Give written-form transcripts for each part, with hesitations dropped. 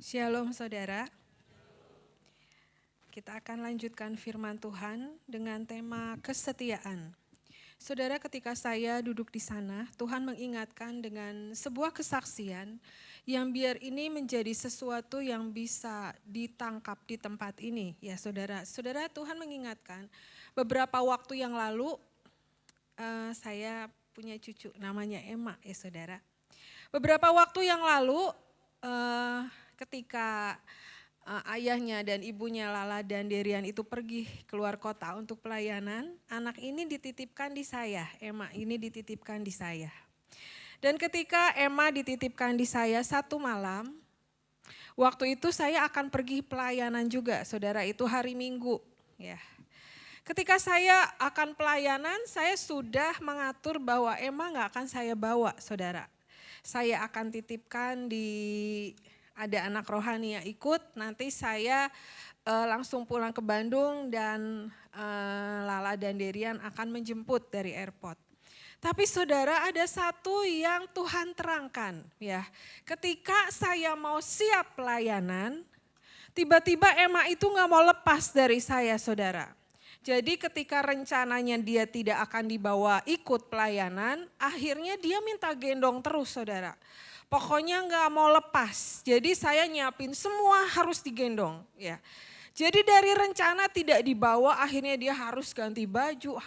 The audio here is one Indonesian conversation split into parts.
Shalom saudara, kita akan lanjutkan firman Tuhan dengan tema kesetiaan. Saudara, ketika saya duduk di sana, Tuhan mengingatkan dengan sebuah kesaksian yang biar ini menjadi sesuatu yang bisa ditangkap di tempat ini. Ya saudara, Tuhan mengingatkan beberapa waktu yang lalu saya punya cucu namanya Emma ya saudara. Beberapa waktu yang lalu ketika ayahnya dan ibunya Lala dan Derian itu pergi keluar kota untuk pelayanan, anak ini dititipkan di saya, Emma ini dititipkan di saya. Dan ketika Emma dititipkan di saya satu malam, waktu itu saya akan pergi pelayanan juga, saudara, itu hari Minggu. Ya. Ketika saya akan pelayanan, saya sudah mengatur bahwa Emma gak akan saya bawa, saudara. Saya akan titipkan ada anak rohani yang ikut, nanti saya langsung pulang ke Bandung dan Lala dan Derian akan menjemput dari airport. Tapi saudara, ada satu yang Tuhan terangkan ya. Ketika saya mau siap pelayanan, tiba-tiba Emma itu gak mau lepas dari saya saudara. Jadi ketika rencananya dia tidak akan dibawa ikut pelayanan, akhirnya dia minta gendong terus saudara. Pokoknya nggak mau lepas, jadi saya nyiapin semua harus digendong. Ya. Jadi dari rencana tidak dibawa, akhirnya dia harus ganti baju,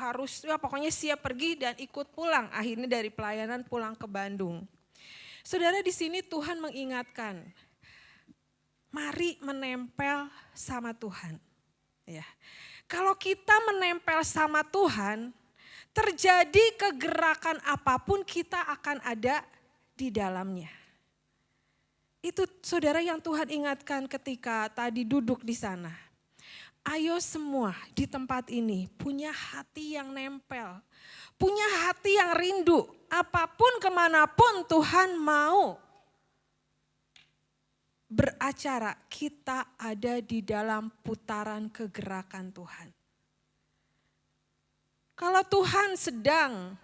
pokoknya siap pergi dan ikut pulang. Akhirnya dari pelayanan pulang ke Bandung. Saudara, di sini Tuhan mengingatkan, mari menempel sama Tuhan. Ya. Kalau kita menempel sama Tuhan, terjadi kegerakan apapun kita akan ada di dalamnya. Itu saudara yang Tuhan ingatkan ketika tadi duduk di sana. Ayo semua di tempat ini punya hati yang nempel, punya hati yang rindu. Apapun kemanapun Tuhan mau beracara, kita ada di dalam putaran kegerakan Tuhan. Kalau Tuhan sedang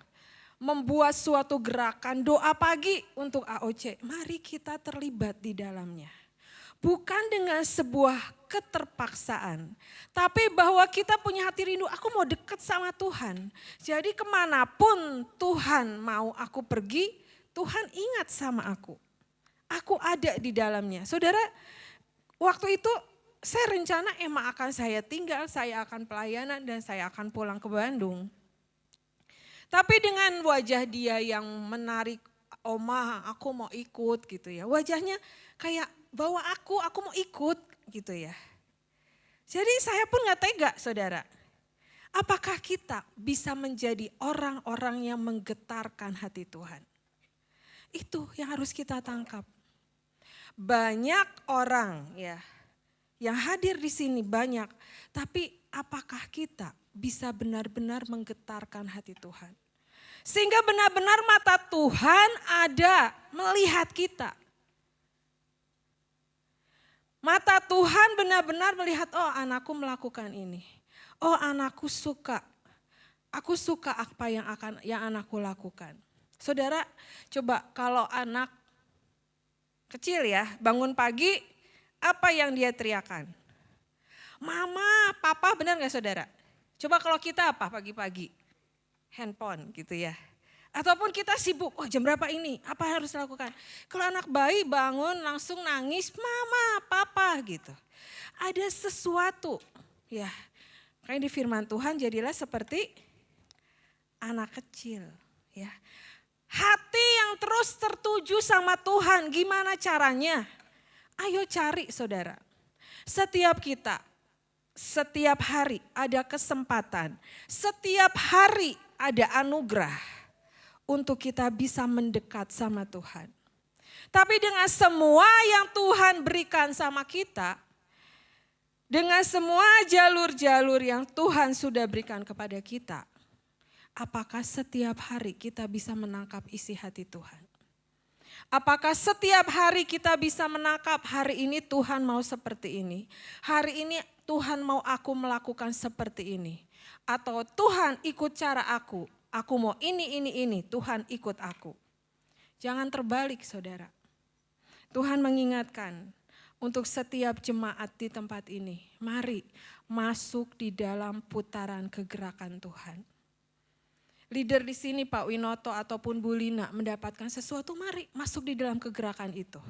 membuat suatu gerakan doa pagi untuk AOC, mari kita terlibat di dalamnya. Bukan dengan sebuah keterpaksaan, tapi bahwa kita punya hati rindu, aku mau dekat sama Tuhan. Jadi kemanapun Tuhan mau aku pergi, Tuhan ingat sama aku. Aku ada di dalamnya. Saudara, waktu itu saya rencana Emma akan saya tinggal, saya akan pelayanan dan saya akan pulang ke Bandung. Tapi dengan wajah dia yang menarik, Oma aku mau ikut gitu ya. Wajahnya kayak bawa aku mau ikut gitu ya. Jadi saya pun gak tega saudara. Apakah kita bisa menjadi orang-orang yang menggetarkan hati Tuhan? Itu yang harus kita tangkap. Banyak orang ya yang hadir di sini banyak, tapi apakah kita bisa benar-benar menggetarkan hati Tuhan? Sehingga benar-benar mata Tuhan ada melihat kita. Mata Tuhan benar-benar melihat, oh anakku melakukan ini. Oh anakku suka. Aku suka apa yang anakku lakukan. Saudara, coba kalau anak kecil ya, bangun pagi, apa yang dia teriakan? Mama, papa, benar gak saudara? Coba kalau kita apa pagi-pagi? Handphone gitu ya. Ataupun kita sibuk, oh jam berapa ini? Apa yang harus lakukan? Kalau anak bayi bangun langsung nangis, mama, papa gitu. Ada sesuatu ya. Makanya di firman Tuhan jadilah seperti anak kecil ya. Hati yang terus tertuju sama Tuhan, gimana caranya? Ayo cari saudara. Setiap hari ada kesempatan, setiap hari ada anugerah untuk kita bisa mendekat sama Tuhan. Tapi dengan semua yang Tuhan berikan sama kita, dengan semua jalur-jalur yang Tuhan sudah berikan kepada kita, apakah setiap hari kita bisa menangkap isi hati Tuhan? Apakah setiap hari kita bisa menangkap hari ini Tuhan mau seperti ini? Hari ini Tuhan mau aku melakukan seperti ini. Atau Tuhan ikut cara aku mau ini, Tuhan ikut aku. Jangan terbalik saudara. Tuhan mengingatkan untuk setiap jemaat di tempat ini. Mari masuk di dalam putaran kegerakan Tuhan. Leader di sini Pak Winoto ataupun Bu Lina mendapatkan sesuatu, mari masuk di dalam kegerakan itu.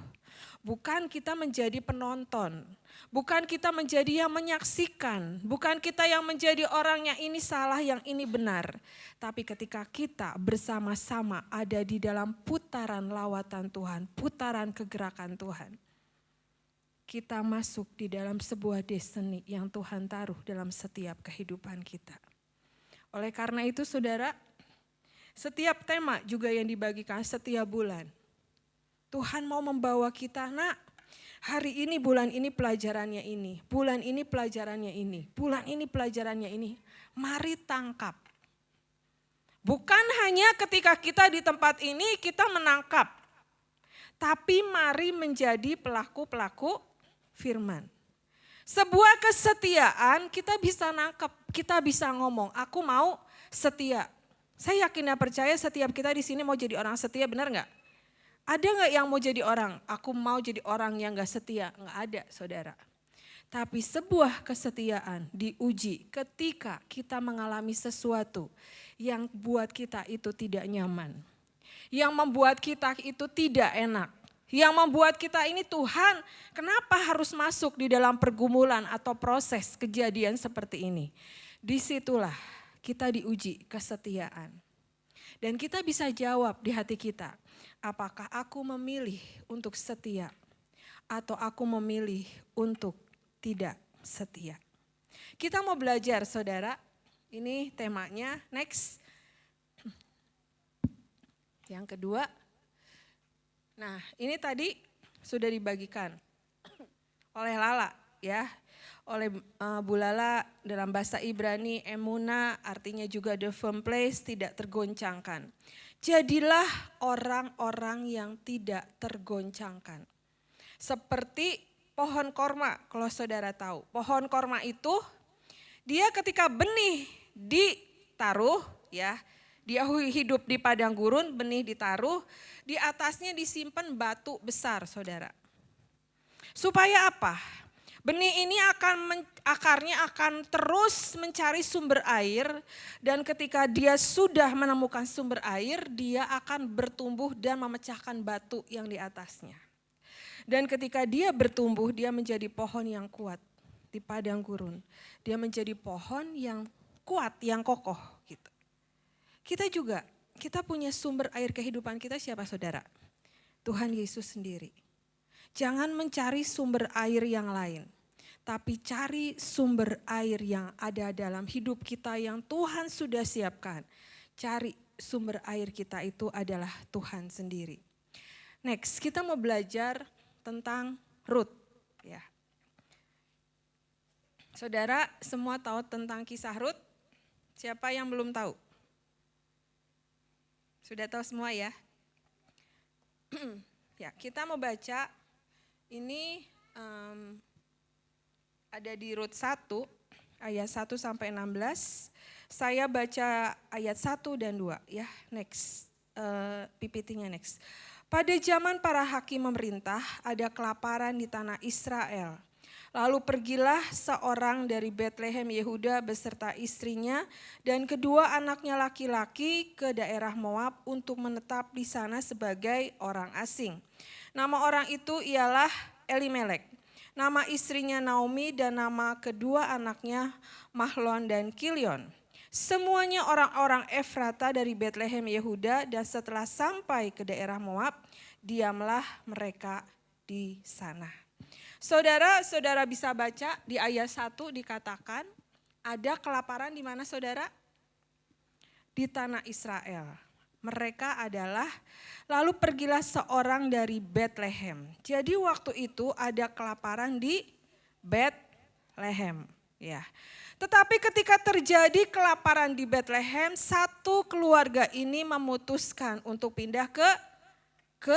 Bukan kita menjadi penonton, bukan kita menjadi yang menyaksikan, bukan kita yang menjadi orang yang ini salah, yang ini benar. Tapi ketika kita bersama-sama ada di dalam putaran lawatan Tuhan, putaran kegerakan Tuhan, kita masuk di dalam sebuah destiny yang Tuhan taruh dalam setiap kehidupan kita. Oleh karena itu saudara, setiap tema juga yang dibagikan setiap bulan. Tuhan mau membawa kita, nak, hari ini bulan ini pelajarannya ini, bulan ini pelajarannya ini, bulan ini pelajarannya ini. Mari tangkap. Bukan hanya ketika kita di tempat ini kita menangkap, tapi mari menjadi pelaku-pelaku firman. Sebuah kesetiaan kita bisa nangkep, kita bisa ngomong, aku mau setia. Saya yakin dan percaya setiap kita di sini mau jadi orang setia, benar nggak? Ada nggak yang mau jadi orang? Aku mau jadi orang yang nggak setia, nggak ada saudara. Tapi sebuah kesetiaan diuji ketika kita mengalami sesuatu yang buat kita itu tidak nyaman, yang membuat kita itu tidak enak. Yang membuat kita ini, Tuhan, kenapa harus masuk di dalam pergumulan atau proses kejadian seperti ini? Disitulah kita diuji kesetiaan. Dan kita bisa jawab di hati kita, apakah aku memilih untuk setia atau aku memilih untuk tidak setia? Kita mau belajar saudara, ini temanya next. Yang kedua, nah ini tadi sudah dibagikan oleh Lala ya, oleh Bu Lala dalam bahasa Ibrani emuna artinya juga the firm place, tidak tergoncangkan. Jadilah orang-orang yang tidak tergoncangkan. Seperti pohon korma, kalau saudara tahu. Pohon korma itu dia ketika benih ditaruh ya, dia hidup di padang gurun, benih ditaruh, di atasnya disimpan batu besar saudara. Supaya apa? Benih ini akarnya akan terus mencari sumber air, dan ketika dia sudah menemukan sumber air, dia akan bertumbuh dan memecahkan batu yang di atasnya. Dan ketika dia bertumbuh, dia menjadi pohon yang kuat di padang gurun. Dia menjadi pohon yang kuat, yang kokoh gitu. Kita juga, kita punya sumber air kehidupan kita siapa saudara? Tuhan Yesus sendiri. Jangan mencari sumber air yang lain, tapi cari sumber air yang ada dalam hidup kita yang Tuhan sudah siapkan. Cari sumber air kita itu adalah Tuhan sendiri. Next, kita mau belajar tentang Rut. Ya. Saudara semua tahu tentang kisah Rut? Siapa yang belum tahu? Sudah tahu semua ya? Ya, kita mau baca ini ada di Rut 1 ayat 1 sampai 16. Saya baca ayat 1 dan 2 ya. Next, PPT-nya next. Pada zaman para hakim memerintah ada kelaparan di tanah Israel. Lalu pergilah seorang dari Betlehem Yehuda beserta istrinya dan kedua anaknya laki-laki ke daerah Moab untuk menetap di sana sebagai orang asing. Nama orang itu ialah Elimelek, nama istrinya Naomi dan nama kedua anaknya Mahlon dan Kilion. Semuanya orang-orang Efrata dari Betlehem Yehuda, dan setelah sampai ke daerah Moab, diamlah mereka di sana. Saudara bisa baca di ayat 1 dikatakan ada kelaparan di mana saudara? Di tanah Israel. Mereka adalah, lalu pergilah seorang dari Betlehem. Jadi waktu itu ada kelaparan di Betlehem. Ya. Tetapi ketika terjadi kelaparan di Betlehem, satu keluarga ini memutuskan untuk pindah ke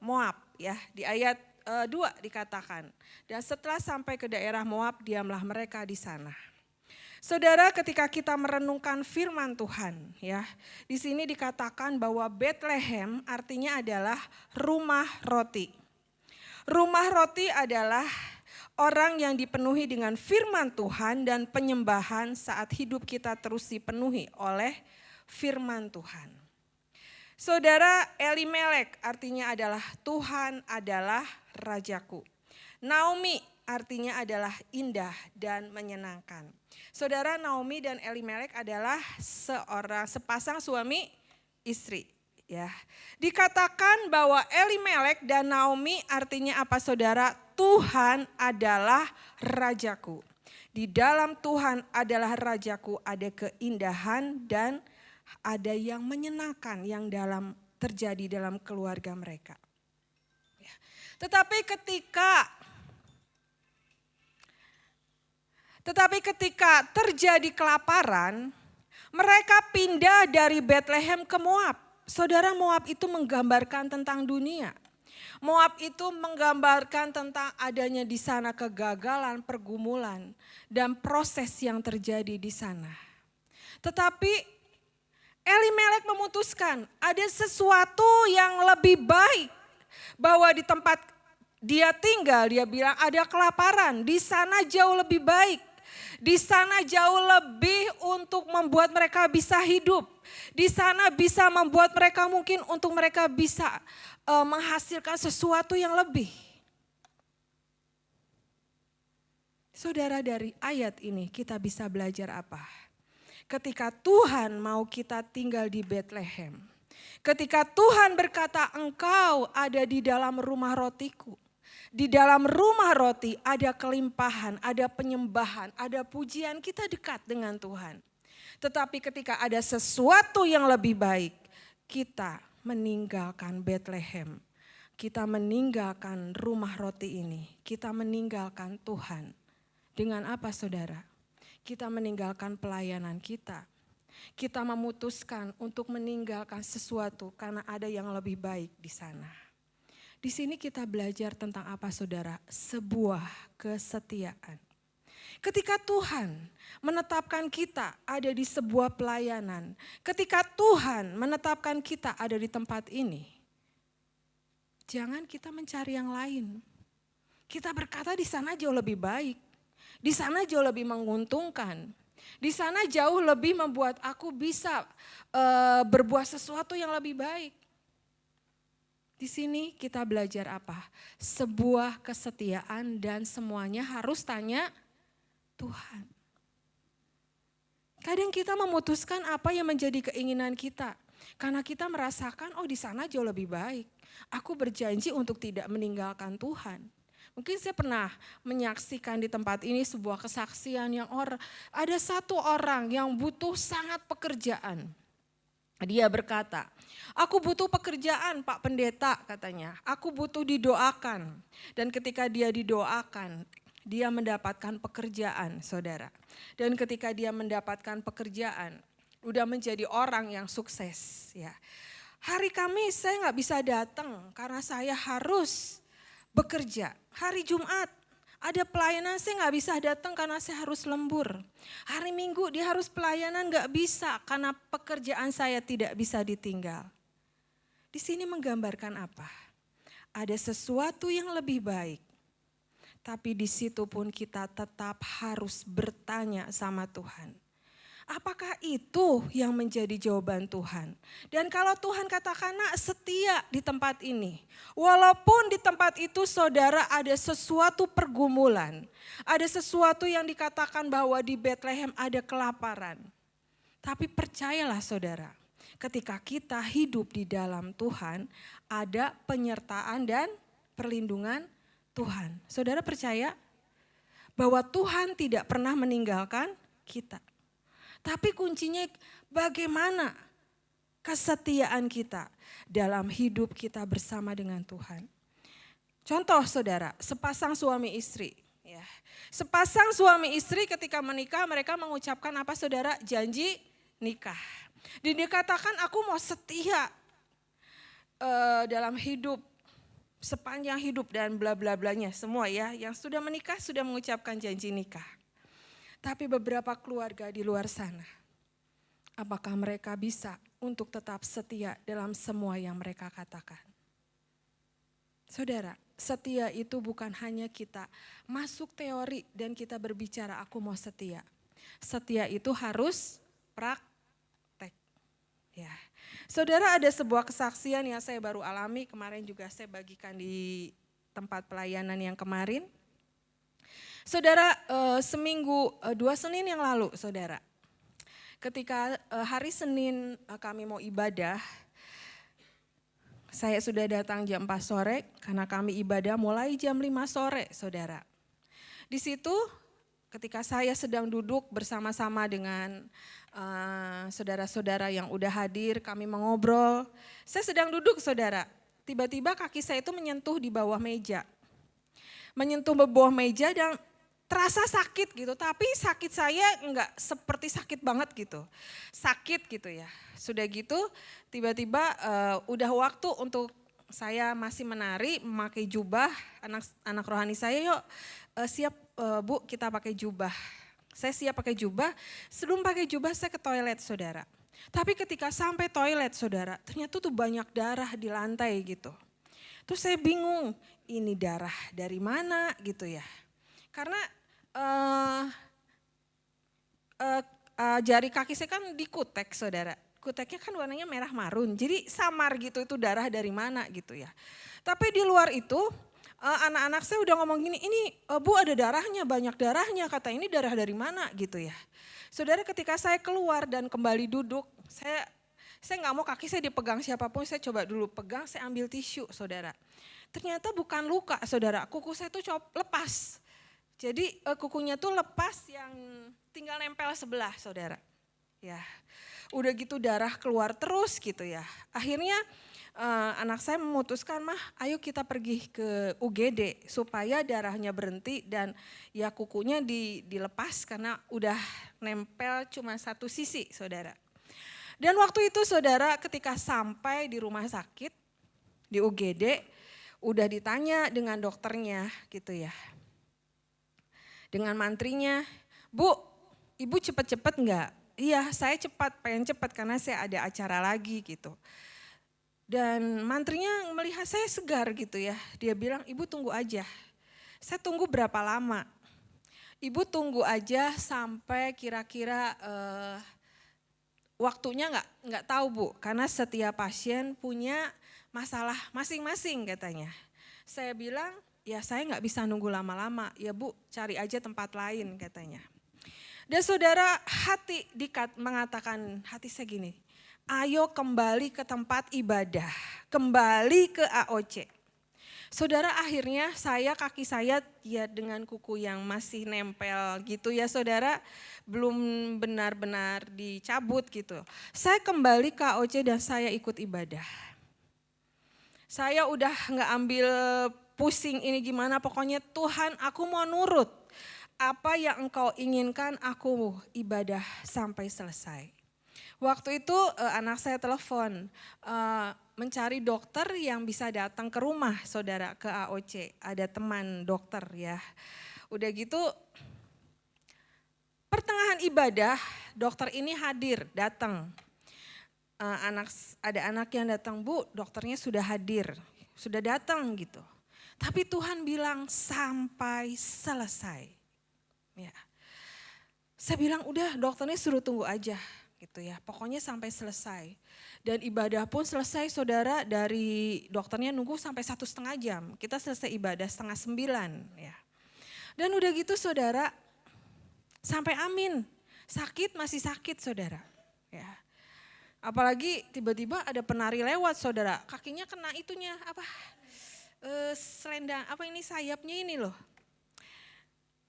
Moab. Ya, di ayat 2 dikatakan. Dan setelah sampai ke daerah Moab, diamlah mereka di sana. Saudara, ketika kita merenungkan firman Tuhan, ya, di sini dikatakan bahwa Betlehem artinya adalah rumah roti. Rumah roti adalah orang yang dipenuhi dengan firman Tuhan dan penyembahan saat hidup kita terus dipenuhi oleh firman Tuhan. Saudara, Elimelek artinya adalah Tuhan adalah rajaku. Naomi artinya adalah indah dan menyenangkan. Saudara, Naomi dan Elimelek adalah sepasang suami istri. Ya, dikatakan bahwa Elimelek dan Naomi artinya apa saudara? Tuhan adalah rajaku. Di dalam Tuhan adalah rajaku ada keindahan dan ada yang menyenangkan yang terjadi dalam keluarga mereka. Ya. Tetapi ketika terjadi kelaparan, mereka pindah dari Bethlehem ke Moab. Saudara, Moab itu menggambarkan tentang dunia. Moab itu menggambarkan tentang adanya di sana kegagalan, pergumulan, dan proses yang terjadi di sana. Tetapi Elimelek memutuskan ada sesuatu yang lebih baik. Bahwa di tempat dia tinggal, dia bilang ada kelaparan, di sana jauh lebih baik. Di sana jauh lebih untuk membuat mereka bisa hidup. Di sana bisa membuat mereka mungkin untuk mereka bisa menghasilkan sesuatu yang lebih. Saudara, dari ayat ini kita bisa belajar apa? Ketika Tuhan mau kita tinggal di Bethlehem. Ketika Tuhan berkata engkau ada di dalam rumah rotiku. Di dalam rumah roti ada kelimpahan, ada penyembahan, ada pujian, kita dekat dengan Tuhan. Tetapi ketika ada sesuatu yang lebih baik, kita meninggalkan Bethlehem. Kita meninggalkan rumah roti ini, kita meninggalkan Tuhan. Dengan apa saudara? Kita meninggalkan pelayanan kita. Kita memutuskan untuk meninggalkan sesuatu karena ada yang lebih baik di sana. Di sini kita belajar tentang apa saudara? Sebuah kesetiaan. Ketika Tuhan menetapkan kita ada di sebuah pelayanan. Ketika Tuhan menetapkan kita ada di tempat ini. Jangan kita mencari yang lain. Kita berkata di sana jauh lebih baik. Di sana jauh lebih menguntungkan. Di sana jauh lebih membuat aku bisa berbuat sesuatu yang lebih baik. Di sini kita belajar apa? Sebuah kesetiaan dan semuanya harus tanya Tuhan. Kadang kita memutuskan apa yang menjadi keinginan kita. Karena kita merasakan di sana jauh lebih baik. Aku berjanji untuk tidak meninggalkan Tuhan. Mungkin saya pernah menyaksikan di tempat ini sebuah kesaksian yang ada satu orang yang butuh sangat pekerjaan. Dia berkata, aku butuh pekerjaan Pak Pendeta katanya, aku butuh didoakan. Dan ketika dia didoakan, dia mendapatkan pekerjaan saudara. Dan ketika dia mendapatkan pekerjaan, udah menjadi orang yang sukses. Ya. Hari Kamis saya gak bisa datang karena saya harus bekerja. Hari Jumat ada pelayanan saya gak bisa datang karena saya harus lembur. Hari Minggu dia harus pelayanan gak bisa karena pekerjaan saya tidak bisa ditinggal. Di sini menggambarkan apa? Ada sesuatu yang lebih baik. Tapi di situ pun kita tetap harus bertanya sama Tuhan. Apakah itu yang menjadi jawaban Tuhan? Dan kalau Tuhan katakan setia di tempat ini. Walaupun di tempat itu saudara ada sesuatu pergumulan. Ada sesuatu yang dikatakan bahwa di Bethlehem ada kelaparan. Tapi percayalah saudara. Ketika kita hidup di dalam Tuhan. Ada penyertaan dan perlindungan Tuhan. Saudara percaya bahwa Tuhan tidak pernah meninggalkan kita. Tapi kuncinya bagaimana kesetiaan kita dalam hidup kita bersama dengan Tuhan. Contoh saudara, sepasang suami istri. Ya. Sepasang suami istri ketika menikah mereka mengucapkan apa saudara? Janji nikah. Dan dia katakan aku mau setia dalam hidup. Sepanjang hidup dan bla bla blanya semua ya. Yang sudah menikah sudah mengucapkan janji nikah. Tapi beberapa keluarga di luar sana, apakah mereka bisa untuk tetap setia dalam semua yang mereka katakan? Saudara, setia itu bukan hanya kita masuk teori dan kita berbicara aku mau setia. Setia itu harus praktek. Ya. Saudara, ada sebuah kesaksian yang saya baru alami, kemarin juga saya bagikan di tempat pelayanan yang kemarin. Saudara, seminggu, 2 Senin yang lalu saudara, ketika hari Senin kami mau ibadah, saya sudah datang jam 4 sore karena kami ibadah mulai jam 5 sore saudara. Di situ ketika saya sedang duduk bersama-sama dengan saudara-saudara yang udah hadir, kami mengobrol. Saya sedang duduk saudara, tiba-tiba kaki saya itu menyentuh di bawah meja. Menyentuh bawah meja dan terasa sakit gitu, tapi sakit saya enggak seperti sakit banget gitu. Sakit gitu ya. Sudah gitu tiba-tiba udah waktu untuk saya masih menari, memakai jubah, anak rohani saya yuk siap Bu kita pakai jubah. Saya siap pakai jubah, sebelum pakai jubah saya ke toilet saudara. Tapi ketika sampai toilet saudara, ternyata tuh banyak darah di lantai gitu. Terus saya bingung, ini darah dari mana gitu ya. Karena jari kaki saya kan dikutek saudara. Kuteknya kan warnanya merah marun, jadi samar gitu itu darah dari mana gitu ya. Tapi di luar itu anak-anak saya udah ngomong gini, ini Bu ada darahnya, banyak darahnya, kata ini darah dari mana gitu ya. Saudara ketika saya keluar dan kembali duduk, saya nggak mau kaki saya dipegang siapapun, saya coba dulu pegang, saya ambil tisu saudara. Ternyata bukan luka saudara, kuku saya tuh lepas. Jadi kukunya tuh lepas yang tinggal nempel sebelah saudara. Ya, udah gitu darah keluar terus gitu ya. Akhirnya anak saya memutuskan, mah ayo kita pergi ke UGD supaya darahnya berhenti dan ya kukunya dilepas karena udah nempel cuma satu sisi saudara. Dan waktu itu saudara ketika sampai di rumah sakit di UGD udah ditanya dengan dokternya gitu ya. Dengan mantrinya, Bu, Ibu cepet-cepet enggak? Iya saya cepat, pengen cepat karena saya ada acara lagi gitu. Dan mantrinya melihat saya segar gitu ya, dia bilang Ibu tunggu aja. Saya tunggu berapa lama? Ibu tunggu aja sampai kira-kira waktunya nggak tahu Bu, karena setiap pasien punya masalah masing-masing katanya. Saya bilang ya saya nggak bisa nunggu lama-lama, ya Bu cari aja tempat lain katanya. Dan saudara mengatakan hati saya gini, ayo kembali ke tempat ibadah, kembali ke AOC. Saudara akhirnya kaki saya ya dengan kuku yang masih nempel gitu ya saudara, belum benar-benar dicabut gitu. Saya kembali ke AOC dan saya ikut ibadah. Saya udah gak ambil pusing ini gimana, pokoknya Tuhan aku mau nurut. Apa yang Engkau inginkan aku ibadah sampai selesai. Waktu itu anak saya telepon mencari dokter yang bisa datang ke rumah saudara ke AOC. Ada teman dokter ya. Udah gitu pertengahan ibadah dokter ini hadir datang. Ada anak yang datang, Bu dokternya sudah hadir, sudah datang gitu. Tapi Tuhan bilang sampai selesai. Ya. Saya bilang udah dokternya suruh tunggu aja gitu ya, pokoknya sampai selesai. Dan ibadah pun selesai saudara, dari dokternya nunggu sampai 1,5 jam, kita selesai ibadah 8:30 ya. Dan udah gitu saudara, sampai amin, sakit masih sakit saudara ya. Apalagi tiba-tiba ada penari lewat saudara, kakinya kena itunya selendang, sayapnya ini loh.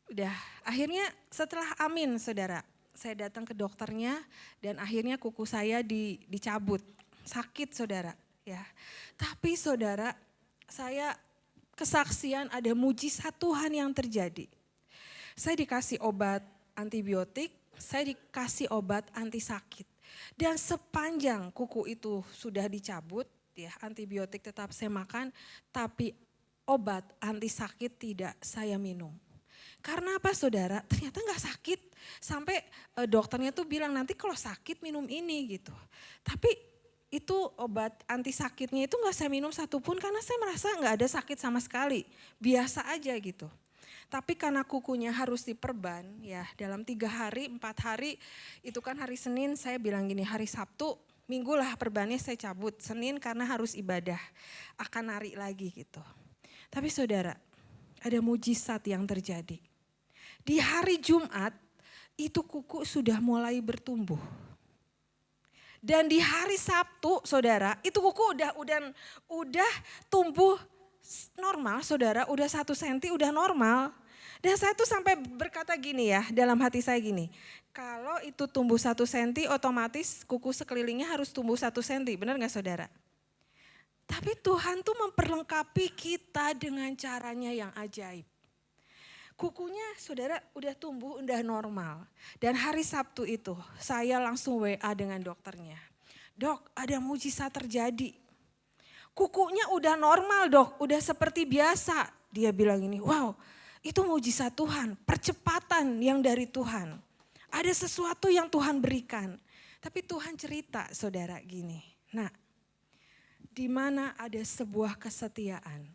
Udah, akhirnya setelah amin saudara, saya datang ke dokternya dan akhirnya kuku saya dicabut. Sakit saudara ya. Tapi saudara, saya kesaksian ada mujizat Tuhan yang terjadi. Saya dikasih obat antibiotik, saya dikasih obat anti sakit. Dan sepanjang kuku itu sudah dicabut, ya antibiotik tetap saya makan, tapi obat anti sakit tidak saya minum. Karena apa saudara? Ternyata nggak sakit. Sampai dokternya tuh bilang nanti kalau sakit minum ini gitu. Tapi itu obat anti sakitnya itu nggak saya minum satupun karena saya merasa nggak ada sakit sama sekali, biasa aja gitu. Tapi karena kukunya harus diperban ya dalam 3 hari, 4 hari, itu kan hari Senin saya bilang gini, hari Sabtu, Minggu lah perbannya saya cabut, Senin karena harus ibadah, akan narik lagi gitu. Tapi saudara, ada mujizat yang terjadi. Di hari Jumat, itu kuku sudah mulai bertumbuh. Dan di hari Sabtu, saudara, itu kuku udah tumbuh normal, saudara, udah 1 senti udah normal. Dan saya tuh sampai berkata gini ya, dalam hati saya gini, kalau itu tumbuh 1 senti otomatis kuku sekelilingnya harus tumbuh 1 senti, benar gak saudara? Tapi Tuhan tuh memperlengkapi kita dengan caranya yang ajaib. Kukunya saudara udah tumbuh, udah normal. Dan hari Sabtu itu saya langsung WA dengan dokternya. Dok, ada mujizat terjadi. Kukunya udah normal dok, udah seperti biasa. Dia bilang ini, wow itu mujizat Tuhan, percepatan yang dari Tuhan. Ada sesuatu yang Tuhan berikan. Tapi Tuhan cerita saudara gini, nah di mana ada sebuah kesetiaan,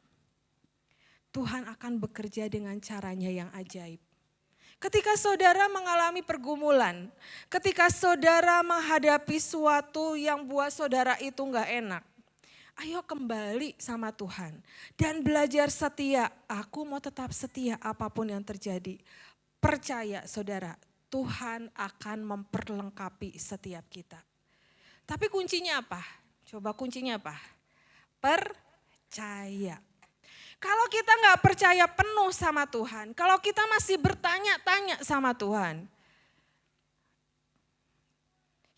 Tuhan akan bekerja dengan caranya yang ajaib. Ketika saudara mengalami pergumulan, ketika saudara menghadapi sesuatu yang buat saudara itu gak enak, ayo kembali sama Tuhan dan belajar setia. Aku mau tetap setia apapun yang terjadi. Percaya saudara, Tuhan akan memperlengkapi setiap kita. Tapi kuncinya apa? Coba kuncinya apa? Percaya. Kalau kita gak percaya penuh sama Tuhan, kalau kita masih bertanya-tanya sama Tuhan,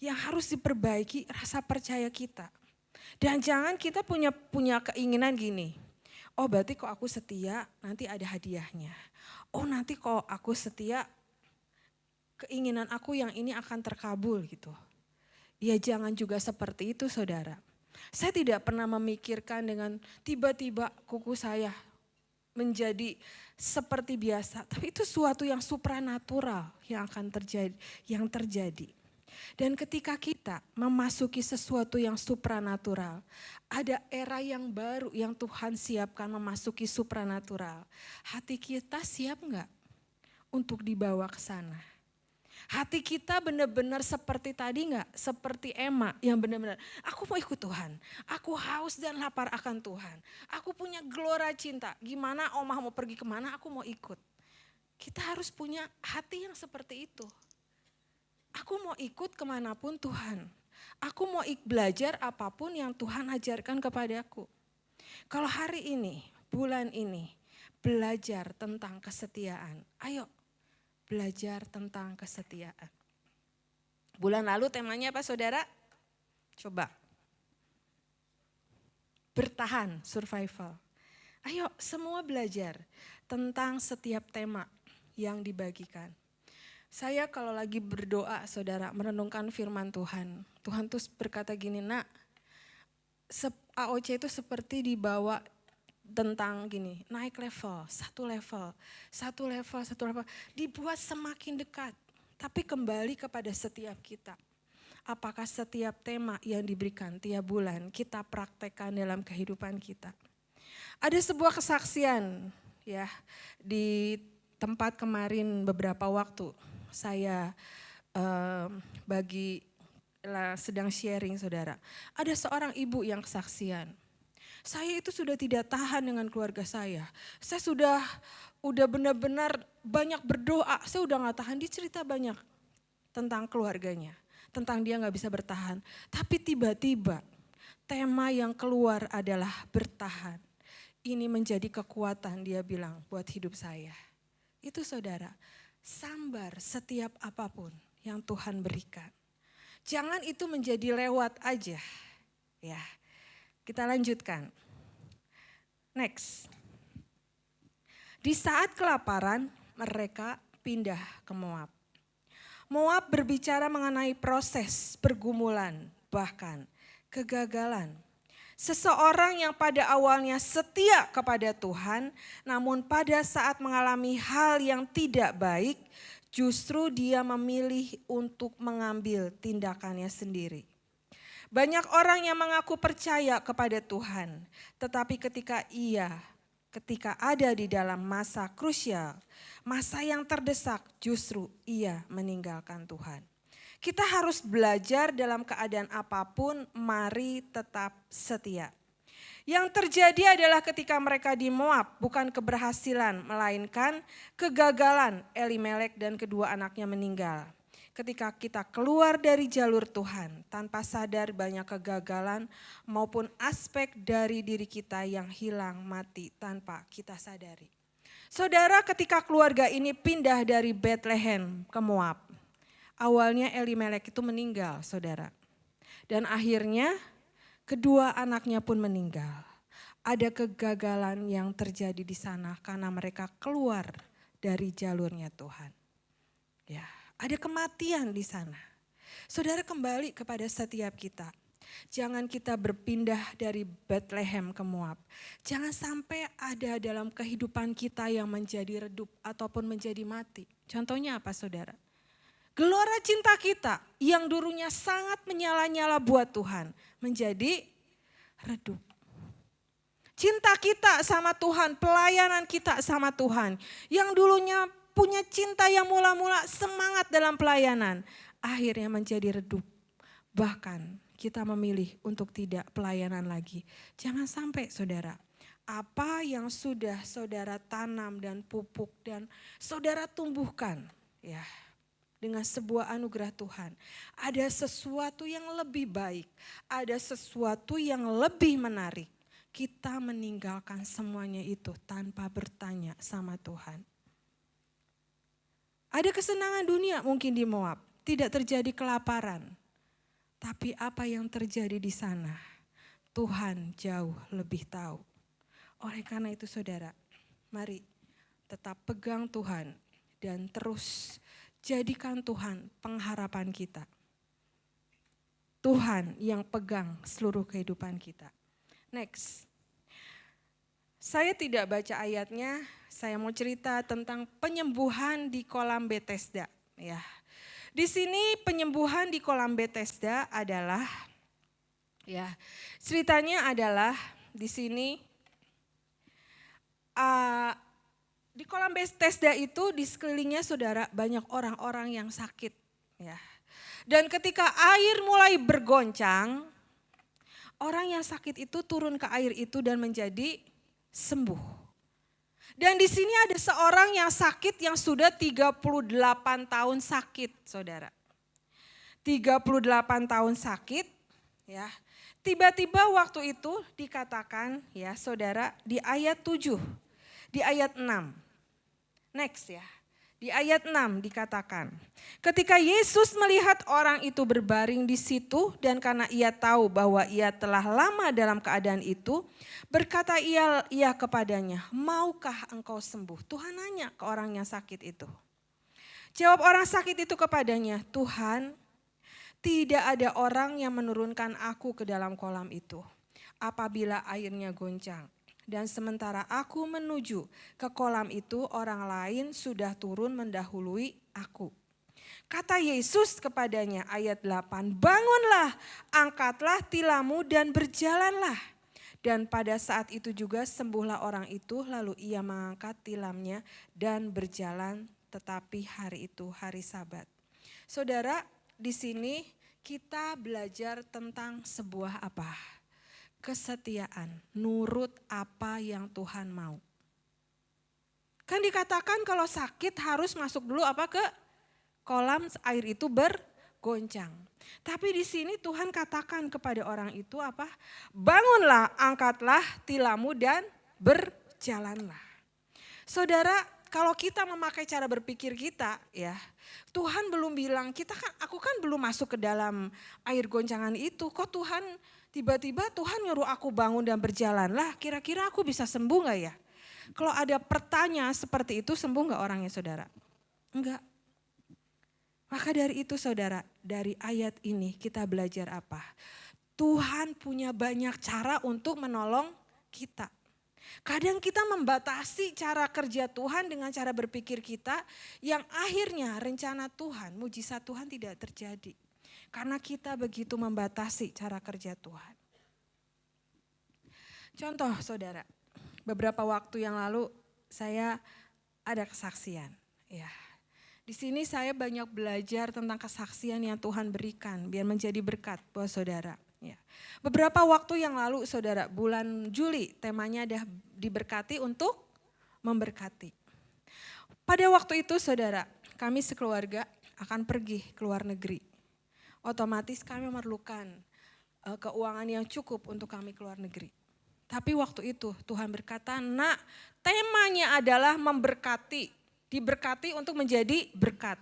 yang harus diperbaiki rasa percaya kita. Dan jangan kita punya keinginan gini, oh berarti kok aku setia nanti ada hadiahnya. Oh nanti kok aku setia keinginan aku yang ini akan terkabul gitu. Ya jangan juga seperti itu saudara. Saya tidak pernah memikirkan dengan tiba-tiba kuku saya menjadi seperti biasa. Tapi itu suatu yang supranatural yang akan terjadi. Dan ketika kita memasuki sesuatu yang supranatural, ada era yang baru yang Tuhan siapkan memasuki supranatural. Hati kita siap enggak untuk dibawa ke sana? Hati kita benar-benar seperti tadi enggak? Seperti Emma yang benar-benar, aku mau ikut Tuhan. Aku haus dan lapar akan Tuhan. Aku punya gelora cinta. Gimana Omah mau pergi kemana, aku mau ikut. Kita harus punya hati yang seperti itu. Aku mau ikut kemanapun Tuhan. Aku mau belajar apapun yang Tuhan ajarkan kepadaku. Kalau hari ini, bulan ini, belajar tentang kesetiaan. Ayo. Belajar tentang kesetiaan. Bulan lalu temanya apa saudara? Coba. Bertahan, survival. Ayo semua belajar tentang setiap tema yang dibagikan. Saya kalau lagi berdoa saudara merenungkan firman Tuhan. Tuhan tuh berkata gini, nak AOC itu seperti dibawa tentang gini, naik level, satu level, dibuat semakin dekat. Tapi kembali kepada setiap kita. Apakah setiap tema yang diberikan tiap bulan kita praktekkan dalam kehidupan kita? Ada sebuah kesaksian ya di tempat kemarin beberapa waktu saya sedang sharing saudara. Ada seorang ibu yang kesaksian. Saya itu sudah tidak tahan dengan keluarga saya. Saya udah benar-benar banyak berdoa. Saya udah gak tahan, dia cerita banyak tentang keluarganya. Tentang dia gak bisa bertahan. Tapi tiba-tiba tema yang keluar adalah bertahan. Ini menjadi kekuatan dia bilang buat hidup saya. Itu saudara, sambar setiap apapun yang Tuhan berikan. Jangan itu menjadi lewat aja. Ya. Kita lanjutkan. Next. Di saat kelaparan mereka pindah ke Moab. Moab berbicara mengenai proses pergumulan bahkan kegagalan. Seseorang yang pada awalnya setia kepada Tuhan namun pada saat mengalami hal yang tidak baik justru dia memilih untuk mengambil tindakannya sendiri. Banyak orang yang mengaku percaya kepada Tuhan, tetapi ketika ada di dalam masa krusial, masa yang terdesak, justru ia meninggalkan Tuhan. Kita harus belajar dalam keadaan apapun, mari tetap setia. Yang terjadi adalah ketika mereka di Moab, bukan keberhasilan, melainkan kegagalan. Elimelek dan kedua anaknya meninggal. Ketika kita keluar dari jalur Tuhan, tanpa sadar banyak kegagalan maupun aspek dari diri kita yang hilang mati tanpa kita sadari. Saudara, ketika keluarga ini pindah dari Bethlehem ke Moab, awalnya Elimelek itu meninggal, saudara. Dan akhirnya kedua anaknya pun meninggal. Ada kegagalan yang terjadi di sana karena mereka keluar dari jalurnya Tuhan. Ya. Ada kematian di sana. Saudara, kembali kepada setiap kita. Jangan kita berpindah dari Bethlehem ke Moab. Jangan sampai ada dalam kehidupan kita yang menjadi redup ataupun menjadi mati. Contohnya apa, saudara? Gelora cinta kita yang dulunya sangat menyala-nyala buat Tuhan menjadi redup. Cinta kita sama Tuhan, pelayanan kita sama Tuhan yang dulunya punya cinta yang mula-mula semangat dalam pelayanan, akhirnya menjadi redup. Bahkan kita memilih untuk tidak pelayanan lagi. Jangan sampai, saudara, apa yang sudah saudara tanam dan pupuk dan saudara tumbuhkan, ya, dengan sebuah anugerah Tuhan. Ada sesuatu yang lebih baik, ada sesuatu yang lebih menarik. Kita meninggalkan semuanya itu tanpa bertanya sama Tuhan. Ada kesenangan dunia mungkin di Moab, tidak terjadi kelaparan. Tapi apa yang terjadi di sana, Tuhan jauh lebih tahu. Oleh karena itu, saudara, mari tetap pegang Tuhan dan terus jadikan Tuhan pengharapan kita. Tuhan yang pegang seluruh kehidupan kita. Next. Saya tidak baca ayatnya, saya mau cerita tentang penyembuhan di kolam Bethesda. Ya, di sini penyembuhan di kolam Bethesda adalah, ya, ceritanya adalah di sini di kolam Bethesda itu di sekelilingnya, saudara, banyak orang-orang yang sakit. Ya, dan ketika air mulai bergoncang, orang yang sakit itu turun ke air itu dan menjadi sembuh. Dan di sini ada seorang yang sakit yang sudah 38 tahun sakit, saudara. 38 tahun sakit, ya. Tiba-tiba waktu itu dikatakan, ya, saudara, di ayat 7, di ayat 6. Next, ya. Di ayat 6 dikatakan, ketika Yesus melihat orang itu berbaring di situ dan karena ia tahu bahwa ia telah lama dalam keadaan itu, berkata ia kepadanya, maukah engkau sembuh? Tuhan nanya ke orang yang sakit itu. Jawab orang sakit itu kepadanya, Tuhan, tidak ada orang yang menurunkan aku ke dalam kolam itu apabila airnya goncang. Dan sementara aku menuju ke kolam itu, orang lain sudah turun mendahului aku. Kata Yesus kepadanya, ayat 8, bangunlah, angkatlah tilammu dan berjalanlah. Dan pada saat itu juga sembuhlah orang itu, lalu ia mengangkat tilamnya dan berjalan, tetapi hari itu hari Sabat. Saudara, di sini kita belajar tentang sebuah apa? Kesetiaan, nurut apa yang Tuhan mau. Kan dikatakan kalau sakit harus masuk dulu apa ke kolam air itu bergoncang. Tapi di sini Tuhan katakan kepada orang itu apa? Bangunlah, angkatlah tilammu dan berjalanlah. Saudara, kalau kita memakai cara berpikir kita, ya, Tuhan belum bilang aku kan belum masuk ke dalam air goncangan itu. Kok Tuhan tiba-tiba Tuhan nyuruh aku bangun dan berjalan lah, kira-kira aku bisa sembuh gak ya? Kalau ada pertanyaan seperti itu, sembuh gak orangnya, saudara? Enggak. Maka dari itu, saudara, dari ayat ini kita belajar apa? Tuhan punya banyak cara untuk menolong kita. Kadang kita membatasi cara kerja Tuhan dengan cara berpikir kita yang akhirnya rencana Tuhan, mujizat Tuhan tidak terjadi. Karena kita begitu membatasi cara kerja Tuhan. Contoh saudara, beberapa waktu yang lalu saya ada kesaksian. Ya, di sini saya banyak belajar tentang kesaksian yang Tuhan berikan biar menjadi berkat buat saudara. Ya. Beberapa waktu yang lalu saudara, bulan Juli temanya ada diberkati untuk memberkati. Pada waktu itu saudara, kami sekeluarga akan pergi ke luar negeri. Otomatis kami memerlukan keuangan yang cukup untuk kami ke luar negeri. Tapi waktu itu Tuhan berkata, nak, temanya adalah memberkati. Diberkati untuk menjadi berkat.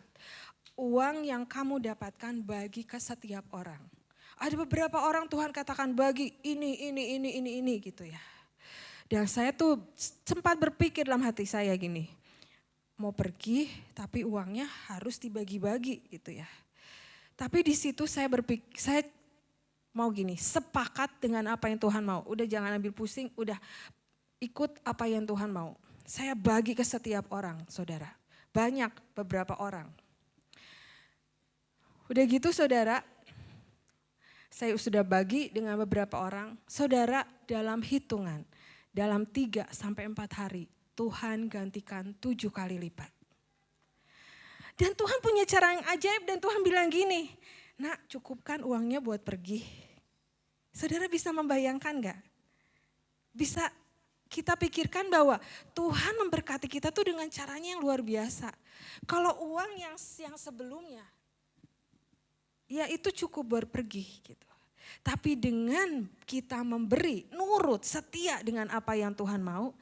Uang yang kamu dapatkan bagi ke setiap orang. Ada beberapa orang Tuhan katakan bagi ini gitu ya. Dan saya tuh sempat berpikir dalam hati saya gini, mau pergi tapi uangnya harus dibagi-bagi gitu ya. Tapi di situ saya berpikir, saya mau gini, sepakat dengan apa yang Tuhan mau. Udah jangan ambil pusing, udah ikut apa yang Tuhan mau. Saya bagi ke setiap orang, saudara. Banyak, beberapa orang. Udah gitu saudara, saya sudah bagi dengan beberapa orang. Saudara, dalam hitungan, dalam 3-4 hari, Tuhan gantikan 7 kali lipat. Dan Tuhan punya cara yang ajaib dan Tuhan bilang gini, nak cukupkan uangnya buat pergi. Saudara bisa membayangkan gak? Bisa kita pikirkan bahwa Tuhan memberkati kita tuh dengan caranya yang luar biasa. Kalau uang yang sebelumnya, ya itu cukup buat pergi gitu. Tapi dengan kita memberi, nurut, setia dengan apa yang Tuhan mau,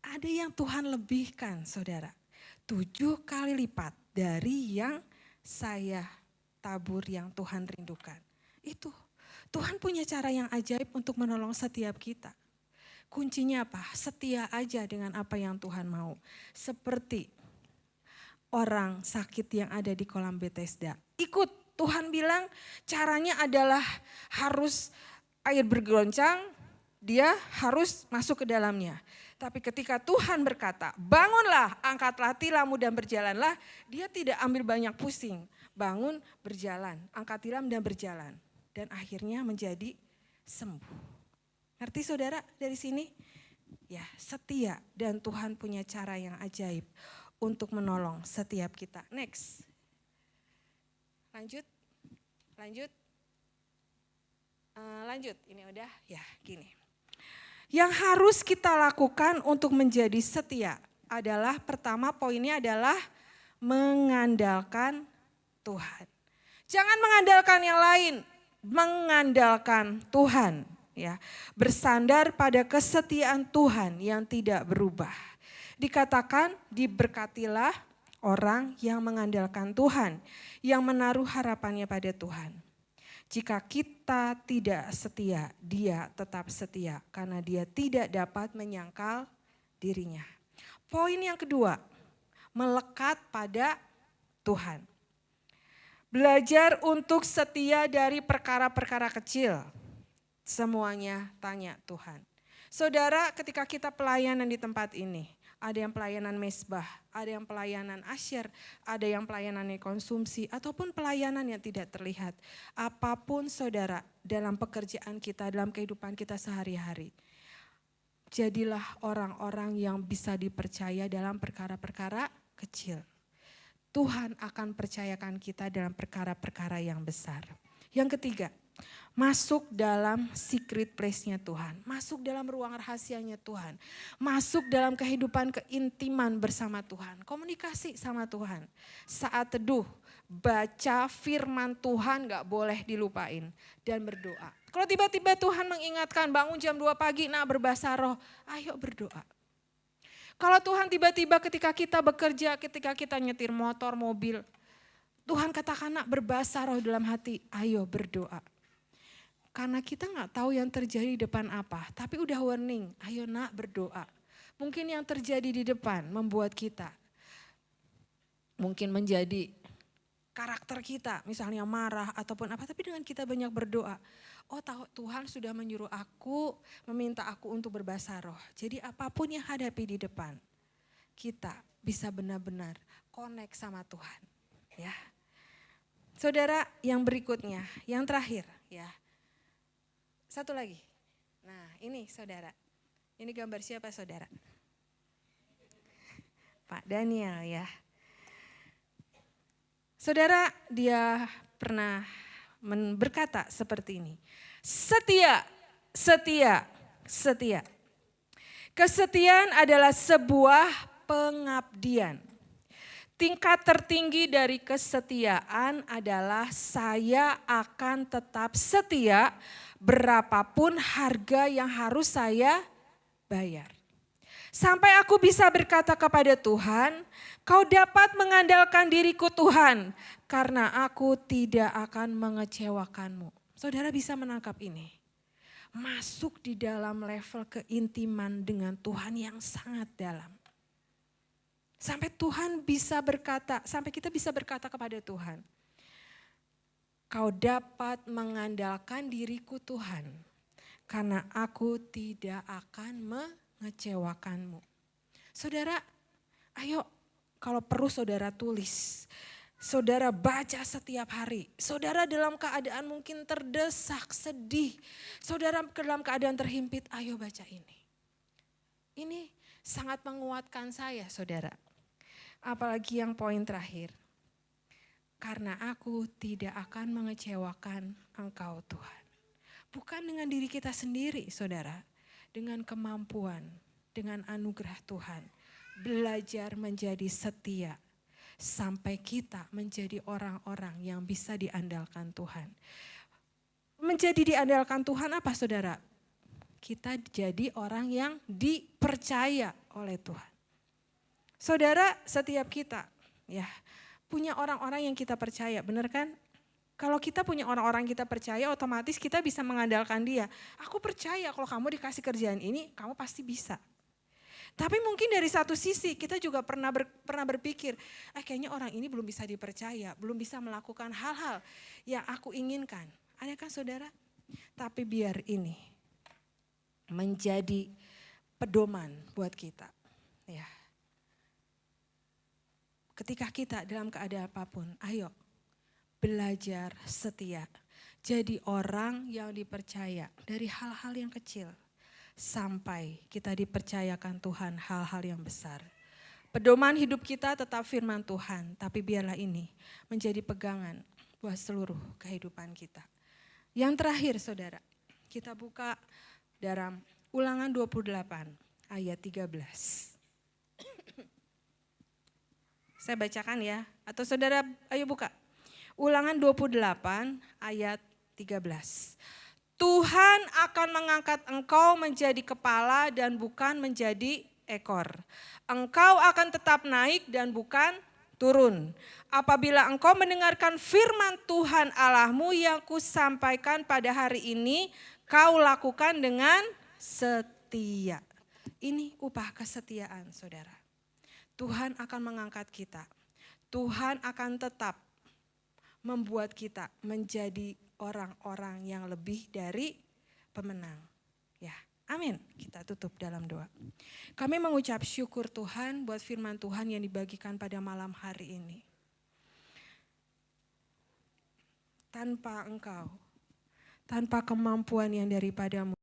ada yang Tuhan lebihkan saudara. 7 kali lipat dari yang saya tabur yang Tuhan rindukan. Itu Tuhan punya cara yang ajaib untuk menolong setiap kita. Kuncinya apa? Setia aja dengan apa yang Tuhan mau. Seperti orang sakit yang ada di kolam Bethesda. Ikut, Tuhan bilang caranya adalah harus air bergoncang, dia harus masuk ke dalamnya. Tapi ketika Tuhan berkata, bangunlah, angkatlah tilammu dan berjalanlah, dia tidak ambil banyak pusing. Bangun, berjalan, angkat tilam dan berjalan. Dan akhirnya menjadi sembuh. Ngerti saudara dari sini? Ya, setia dan Tuhan punya cara yang ajaib untuk menolong setiap kita. Next. Lanjut. Lanjut, ini udah ya gini. Yang harus kita lakukan untuk menjadi setia adalah pertama poinnya adalah mengandalkan Tuhan. Jangan mengandalkan yang lain, mengandalkan Tuhan. Ya, bersandar pada kesetiaan Tuhan yang tidak berubah. Dikatakan diberkatilah orang yang mengandalkan Tuhan, yang menaruh harapannya pada Tuhan. Jika kita tidak setia, dia tetap setia karena dia tidak dapat menyangkal dirinya. Poin yang kedua, melekat pada Tuhan. Belajar untuk setia dari perkara-perkara kecil. Semuanya tanya Tuhan. Saudara, ketika kita pelayanan di tempat ini, ada yang pelayanan mesbah, ada yang pelayanan asyir, ada yang pelayanan konsumsi, ataupun pelayanan yang tidak terlihat. Apapun saudara dalam pekerjaan kita, dalam kehidupan kita sehari-hari. Jadilah orang-orang yang bisa dipercaya dalam perkara-perkara kecil. Tuhan akan percayakan kita dalam perkara-perkara yang besar. Yang ketiga, masuk dalam secret place-nya Tuhan. Masuk dalam ruang rahasianya Tuhan. Masuk dalam kehidupan keintiman bersama Tuhan. Komunikasi sama Tuhan. Saat teduh, baca firman Tuhan gak boleh dilupain. Dan berdoa. Kalau tiba-tiba Tuhan mengingatkan bangun jam 2 pagi, nak berbahasa roh. Ayo berdoa. Kalau Tuhan tiba-tiba ketika kita bekerja, ketika kita nyetir motor, mobil. Tuhan katakan nak berbahasa roh dalam hati, ayo berdoa. Karena kita gak tahu yang terjadi di depan apa, tapi udah warning, ayo nak berdoa. Mungkin yang terjadi di depan membuat kita mungkin menjadi karakter kita, misalnya marah ataupun apa, tapi dengan kita banyak berdoa. Oh tahu Tuhan sudah menyuruh aku, meminta aku untuk berbahasa roh. Jadi apapun yang hadapi di depan, kita bisa benar-benar connect sama Tuhan. Ya. Saudara, yang berikutnya, yang terakhir ya. Satu lagi. Nah, ini saudara. Ini gambar siapa saudara? Pak Daniel ya. Saudara, dia pernah berkata seperti ini. Setia, setia, setia. Kesetiaan adalah sebuah pengabdian. Tingkat tertinggi dari kesetiaan adalah saya akan tetap setia berapapun harga yang harus saya bayar. Sampai aku bisa berkata kepada Tuhan, kau dapat mengandalkan diriku Tuhan, karena aku tidak akan mengecewakanmu. Saudara bisa menangkap ini. Masuk di dalam level keintiman dengan Tuhan yang sangat dalam. Sampai Tuhan bisa berkata, sampai kita bisa berkata kepada Tuhan, kau dapat mengandalkan diriku Tuhan, karena aku tidak akan mengecewakanmu. Saudara, ayo kalau perlu saudara tulis, saudara baca setiap hari. Saudara dalam keadaan mungkin terdesak, sedih, saudara dalam keadaan terhimpit, ayo baca ini. Ini sangat menguatkan saya saudara. Apalagi yang poin terakhir. Karena aku tidak akan mengecewakan Engkau Tuhan. Bukan dengan diri kita sendiri saudara. Dengan kemampuan, dengan anugerah Tuhan. Belajar menjadi setia. Sampai kita menjadi orang-orang yang bisa diandalkan Tuhan. Menjadi diandalkan Tuhan apa saudara? Kita jadi orang yang dipercaya oleh Tuhan. Saudara, setiap kita ya punya orang-orang yang kita percaya, benar kan? Kalau kita punya orang-orang kita percaya, otomatis kita bisa mengandalkan dia. Aku percaya kalau kamu dikasih kerjaan ini, kamu pasti bisa. Tapi mungkin dari satu sisi kita juga pernah berpikir, kayaknya orang ini belum bisa dipercaya, belum bisa melakukan hal-hal yang aku inginkan. Ada kan saudara? Tapi biar ini menjadi pedoman buat kita. Ya. Ketika kita dalam keadaan apapun, ayo belajar setia. Jadi orang yang dipercaya dari hal-hal yang kecil. Sampai kita dipercayakan Tuhan hal-hal yang besar. Pedoman hidup kita tetap firman Tuhan. Tapi biarlah ini menjadi pegangan buat seluruh kehidupan kita. Yang terakhir saudara, kita buka dalam Ulangan 28 ayat 13. Saya bacakan ya, atau saudara ayo buka. Ulangan 28 ayat 13. Tuhan akan mengangkat engkau menjadi kepala dan bukan menjadi ekor. Engkau akan tetap naik dan bukan turun. Apabila engkau mendengarkan firman Tuhan Allahmu yang kusampaikan pada hari ini, kau lakukan dengan setia. Ini upah kesetiaan saudara. Tuhan akan mengangkat kita. Tuhan akan tetap membuat kita menjadi orang-orang yang lebih dari pemenang. Ya, amin. Kita tutup dalam doa. Kami mengucap syukur Tuhan buat firman Tuhan yang dibagikan pada malam hari ini. Tanpa Engkau, tanpa kemampuan yang daripadamu,